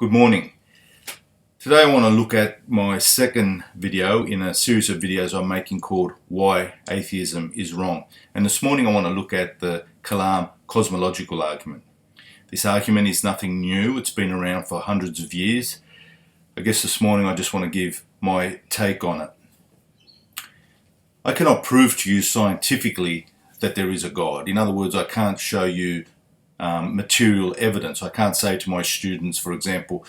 Good morning. Today I want to look at my second video in a series of videos I'm making called Why Atheism is Wrong. And this morning I want to look at the Kalam Cosmological Argument. This argument is nothing new, it's been around for hundreds of years. I guess this morning I just want to give my take on it. I cannot prove to you scientifically that there is a God. In other words, I can't show you material evidence. I can't say to my students, for example,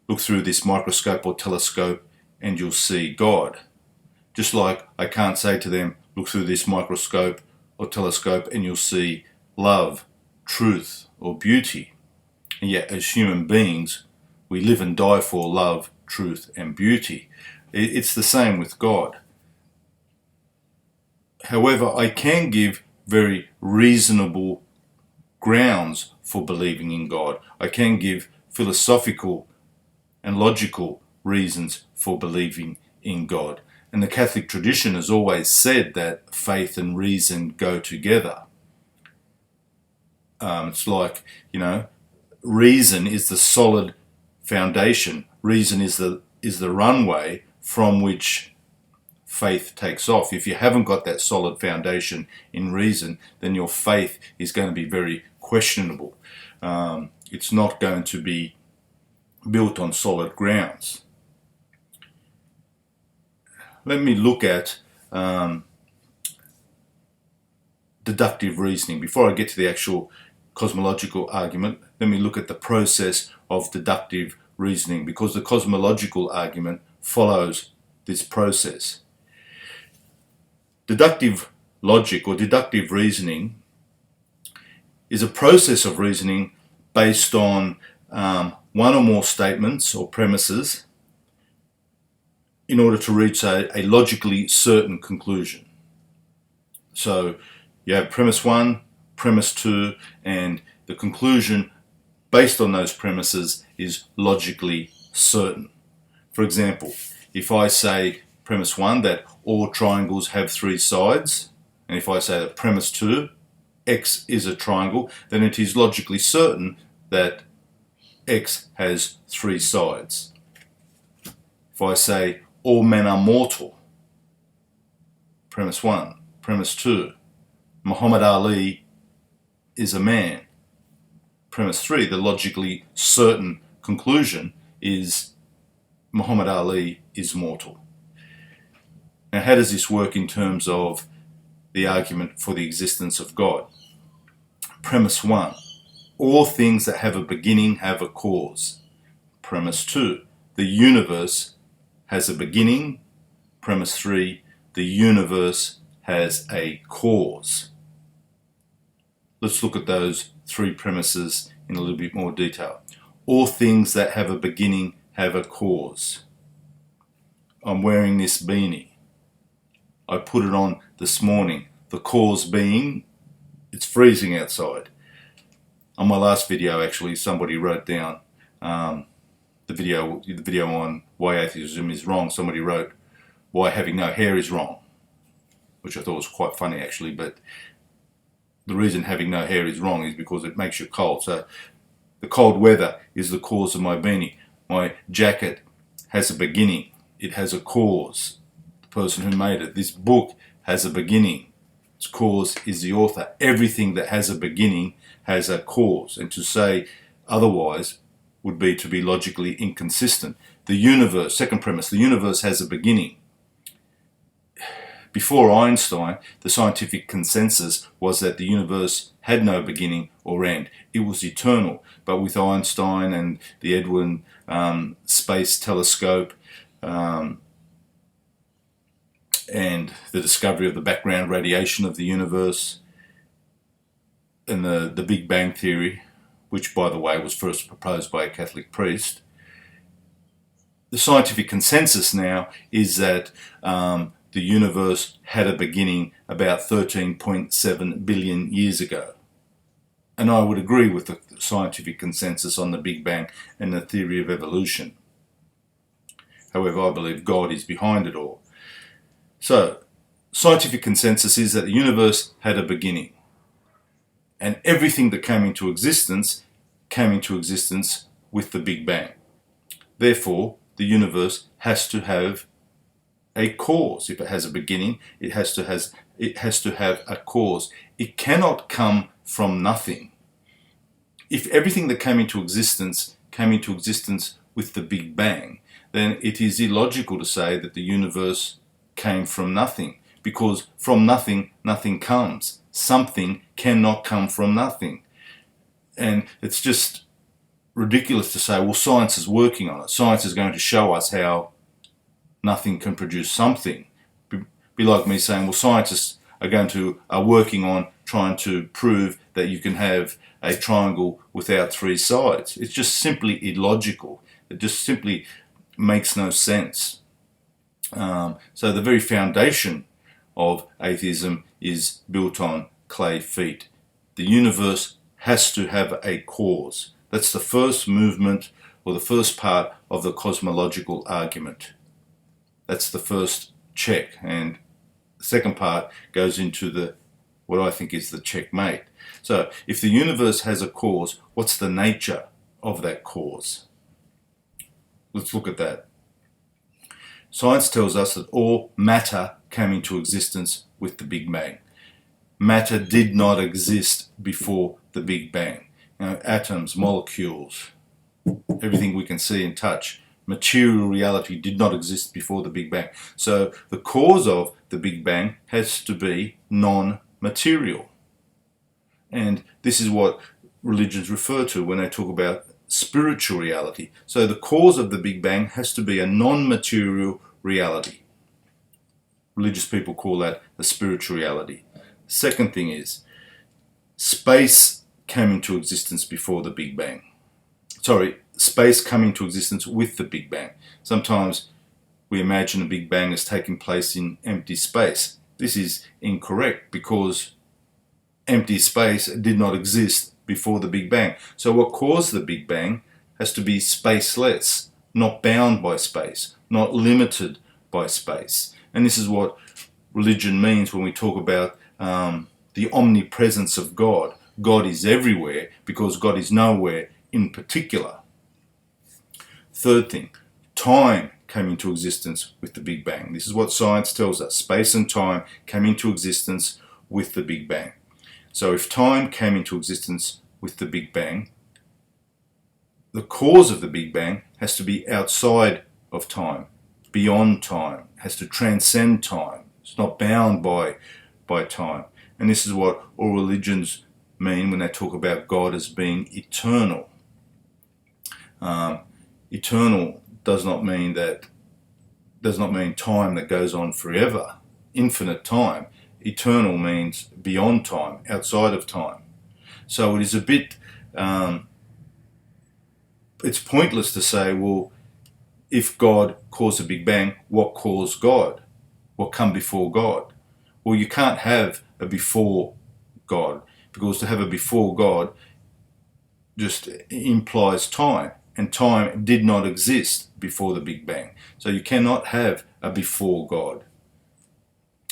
look through this microscope or telescope and you'll see God. Just like I can't say to them, look through this microscope or telescope and you'll see love, truth or beauty. And yet as human beings, we live and die for love, truth and beauty. It's the same with God. However, I can give very reasonable grounds for believing in God. I can give philosophical and logical reasons for believing in God. And the Catholic tradition has always said that faith and reason go together. It's like, reason is the solid foundation. Reason is the runway from which faith takes off. If you haven't got that solid foundation in reason, then your faith is going to be very questionable. It's not going to be built on solid grounds. Let me look at deductive reasoning. Before I get to the actual cosmological argument, let me look at the process of deductive reasoning, because the cosmological argument follows this process. Deductive logic or deductive reasoning is a process of reasoning based on one or more statements or premises in order to reach a logically certain conclusion. So you have premise 1, premise 2, and the conclusion based on those premises is logically certain. For example, if I say premise 1 that all triangles have 3 sides, and if I say that premise 2, x is a triangle, then it is logically certain that x has 3 sides. If I say all men are mortal, premise 1, premise 2, Muhammad Ali is a man. Premise 3, the logically certain conclusion is Muhammad Ali is mortal. Now, how does this work in terms of the argument for the existence of God? Premise 1, all things that have a beginning have a cause. Premise 2, the universe has a beginning. Premise 3, the universe has a cause. Let's look at those 3 premises in a little bit more detail. All things that have a beginning have a cause. I'm wearing this beanie. I put it on this morning. The cause being, it's freezing outside. On my last video, actually, somebody wrote down the video on why atheism is wrong. Somebody wrote why having no hair is wrong, which I thought was quite funny, actually. But the reason having no hair is wrong is because it makes you cold. So the cold weather is the cause of my beanie. My jacket has a beginning. It has a cause. The person who made it. This book has a beginning. Its cause is the author. Everything that has a beginning has a cause. And to say otherwise would be to be logically inconsistent. The universe, second premise, the universe has a beginning. Before Einstein, the scientific consensus was that the universe had no beginning or end. It was eternal. But with Einstein and the Edwin Space Telescope and the discovery of the background radiation of the universe and the Big Bang Theory, which, by the way, was first proposed by a Catholic priest, the scientific consensus now is that the universe had a beginning about 13.7 billion years ago. And I would agree with the scientific consensus on the Big Bang and the theory of evolution. However, I believe God is behind it all. So, scientific consensus is that the universe had a beginning. And everything that came into existence with the Big Bang. Therefore, the universe has to have a cause. If it has a beginning, it has to have a cause. It cannot come from nothing. If everything that came into existence with the Big Bang, then it is illogical to say that the universe came from nothing, because from nothing, nothing comes. Something cannot come from nothing. And it's just ridiculous to say, well, science is working on it. Science is going to show us how nothing can produce something. Be like me saying, well, scientists are working on trying to prove that you can have a triangle without three sides. It's just simply illogical. It just simply makes no sense. So the very foundation of atheism is built on clay feet. The universe has to have a cause. That's the first movement, or the first part of the cosmological argument. That's the first check, and the second part goes into what I think is the checkmate. So if the universe has a cause, what's the nature of that cause? Let's look at that. Science tells us that all matter came into existence with the Big Bang. Matter did not exist before the Big Bang. Atoms, molecules, everything we can see and touch, material reality did not exist before the Big Bang. So the cause of the Big Bang has to be non-material. And this is what religions refer to when they talk about spiritual reality. So the cause of the Big Bang has to be a non-material reality. Religious people call that a spiritual reality. Second thing is, space came into existence before the Big Bang. Space came into existence with the Big Bang. Sometimes we imagine a Big Bang as taking place in empty space. This is incorrect, because empty space did not exist before the Big Bang. So what caused the Big Bang has to be spaceless, not bound by space, not limited by space. And this is what religion means when we talk about the omnipresence of God. God is everywhere because God is nowhere in particular. Third thing, time came into existence with the Big Bang. This is what science tells us. Space and time came into existence with the Big Bang. So if time came into existence with the Big Bang, the cause of the Big Bang has to be outside of time, beyond time, has to transcend time. It's not bound by time. And this is what all religions mean when they talk about God as being eternal. Eternal does not mean time that goes on forever, infinite time. Eternal means beyond time, outside of time. So it is a bit, it's pointless to say, well, if God caused a Big Bang, what caused God? What come before God? Well, you can't have a before God, because to have a before God just implies time, and time did not exist before the Big Bang. So you cannot have a before God.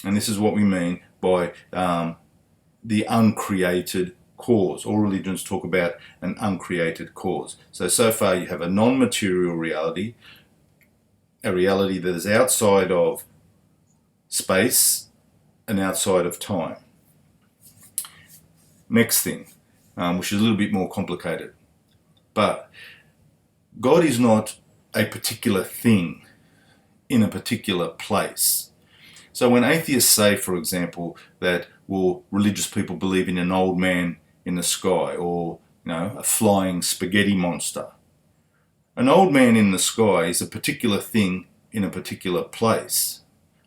And this is what we mean by the uncreated cause. All religions talk about an uncreated cause. So far you have a non-material reality, a reality that is outside of space and outside of time. Next thing, which is a little bit more complicated, but God is not a particular thing in a particular place. So when atheists say, for example, that, well, religious people believe in an old man in the sky, or a flying spaghetti monster. An old man in the sky is a particular thing in a particular place.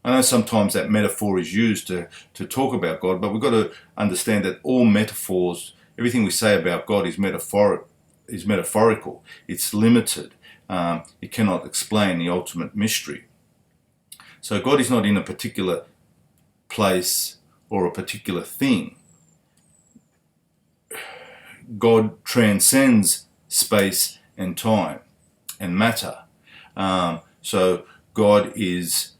I know sometimes that metaphor is used to talk about God, but we've got to understand that all metaphors, everything we say about God is metaphorical. It's limited. It cannot explain the ultimate mystery. So God is not in a particular place or a particular thing. God transcends space and time and matter. So God is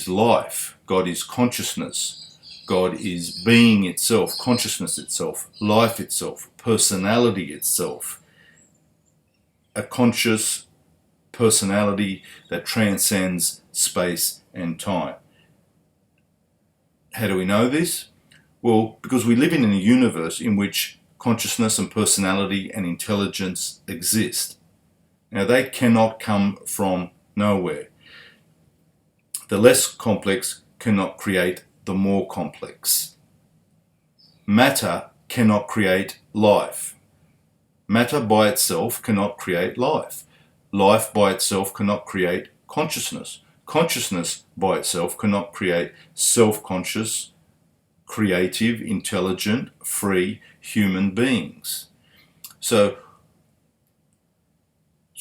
life. God is consciousness. God is being itself, consciousness itself, life itself, personality itself. a conscious personality that transcends space and time. How do we know this? Well, because we live in a universe in which consciousness and personality and intelligence exist. Now, they cannot come from nowhere. The less complex cannot create the more complex. Matter cannot create life. Matter by itself cannot create life. Life by itself cannot create consciousness. Consciousness by itself cannot create self-conscious, creative, intelligent, free human beings. So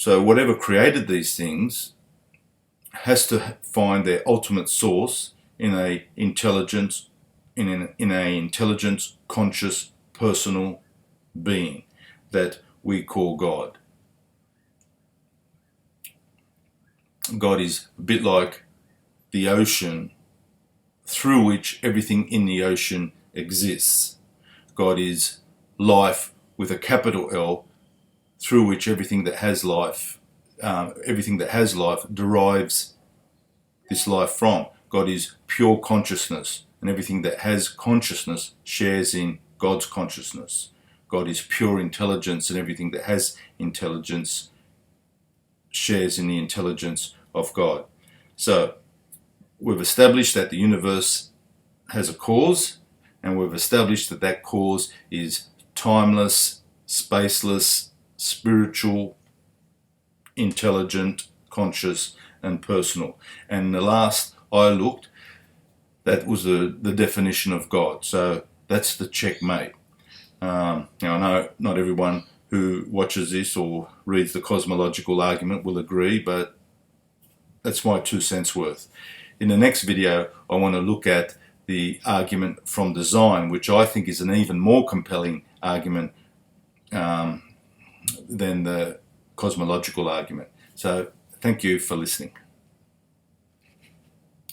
whatever created these things has to find their ultimate source in a intelligent, conscious, personal being that we call God. God is a bit like the ocean through which everything in the ocean exists. God is life with a capital L, through which everything that has life derives this life from. God is pure consciousness, and everything that has consciousness shares in God's consciousness. God is pure intelligence, and everything that has intelligence shares in the intelligence of God. So we've established that the universe has a cause, and we've established that that cause is timeless, spaceless, spiritual, intelligent, conscious, and personal. And the last I looked, that was the definition of God. So that's the checkmate. Now, I know not everyone who watches this or reads the Cosmological Argument will agree, but that's my 2 cents worth. In the next video, I want to look at the argument from design, which I think is an even more compelling argument than the cosmological argument. So thank you for listening.